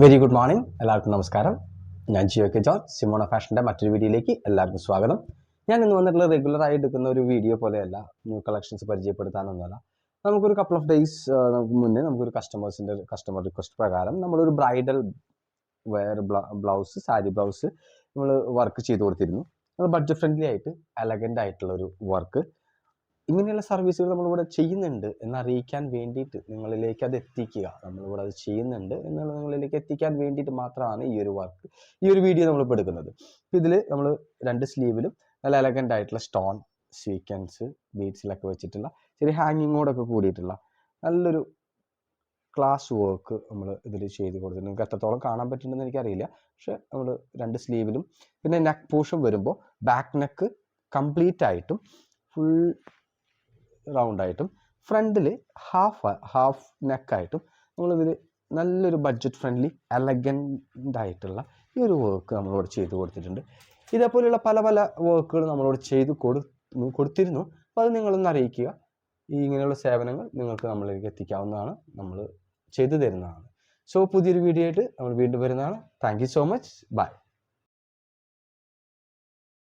Very good morning, എല്ലാവർക്കും നമസ്കാരം. ഞാൻ ജിയോ കെ ജോർജ്, സിമോണ ഫാഷൻ്റെ മറ്റൊരു വീഡിയോയിലേക്ക് എല്ലാവർക്കും സ്വാഗതം. ഞാൻ ഇന്ന് വന്നിട്ടുള്ള റെഗുലറായി എടുക്കുന്ന ഒരു വീഡിയോ പോലെയല്ല, ന്യൂ കളക്ഷൻസ് പരിചയപ്പെടുത്താനൊന്നുമല്ല. നമുക്കൊരു കപ്പിൾ ഓഫ് ഡേയ്സ് നമുക്ക് മുന്നേ നമുക്കൊരു കസ്റ്റമർ റിക്വസ്റ്റ് പ്രകാരം നമ്മളൊരു bridal wear blouse, sari blouse നമ്മൾ വർക്ക് ചെയ്ത് കൊടുത്തിരുന്നു. നമ്മൾ ബഡ്ജറ്റ് ഫ്രണ്ട്ലി ആയിട്ട് എലഗൻ്റ് ആയിട്ടുള്ള ഒരു വർക്ക്. ഇങ്ങനെയുള്ള സർവീസുകൾ നമ്മളിവിടെ ചെയ്യുന്നുണ്ട് എന്നറിയിക്കാൻ വേണ്ടിയിട്ട്, നിങ്ങളിലേക്ക് അത് എത്തിക്കുക, നമ്മളിവിടെ അത് ചെയ്യുന്നുണ്ട് എന്നുള്ള നിങ്ങളിലേക്ക് എത്തിക്കാൻ വേണ്ടിയിട്ട് മാത്രമാണ് ഈ ഒരു വീഡിയോ നമ്മളിപ്പോൾ എടുക്കുന്നത്. ഇതിൽ നമ്മൾ 2 സ്ലീവിലും നല്ല എലഗൻ്റ് ആയിട്ടുള്ള സ്റ്റോൺ സ്വീക്വൻസ് ബീഡ്സിലൊക്കെ വെച്ചിട്ടുള്ള ചെറിയ ഹാങ്ങിങ്ങോടൊക്കെ കൂടിയിട്ടുള്ള നല്ലൊരു ക്ലാസ് വർക്ക് നമ്മൾ ഇതിൽ ചെയ്ത് കൊടുത്തിട്ടുണ്ട്. നിങ്ങൾക്ക് എത്രത്തോളം കാണാൻ പറ്റുന്നുണ്ടെന്ന് എനിക്കറിയില്ല, പക്ഷെ നമ്മൾ 2 സ്ലീവിലും പിന്നെ നെക്ക് പോർഷൻ വരുമ്പോൾ ബാക്ക് നെക്ക് കംപ്ലീറ്റ് ആയിട്ടും ഫുൾ റൗണ്ടായിട്ടും ഫ്രണ്ടിൽ ഹാഫ് നെക്കായിട്ടും നമ്മളിതിൽ നല്ലൊരു ബഡ്ജറ്റ് ഫ്രണ്ട്ലി എലഗൻ്റ് ആയിട്ടുള്ള ഈ ഒരു വർക്ക് നമ്മളോട് ചെയ്ത് കൊടുത്തിട്ടുണ്ട്. ഇതേപോലെയുള്ള പല പല വർക്കുകൾ നമ്മളോട് ചെയ്ത് കൊടുത്തിരുന്നു. അപ്പോൾ അത് നിങ്ങളൊന്ന് അറിയിക്കുക. ഇങ്ങനെയുള്ള സേവനങ്ങൾ നിങ്ങൾക്ക് നമ്മളിലേക്ക് എത്തിക്കാവുന്നതാണ്, നമ്മൾ ചെയ്തു തരുന്നതാണ്. സോ പുതിയൊരു വീഡിയോ ആയിട്ട് നമ്മൾ വീണ്ടും വരുന്നതാണ്. Thank you so much. By.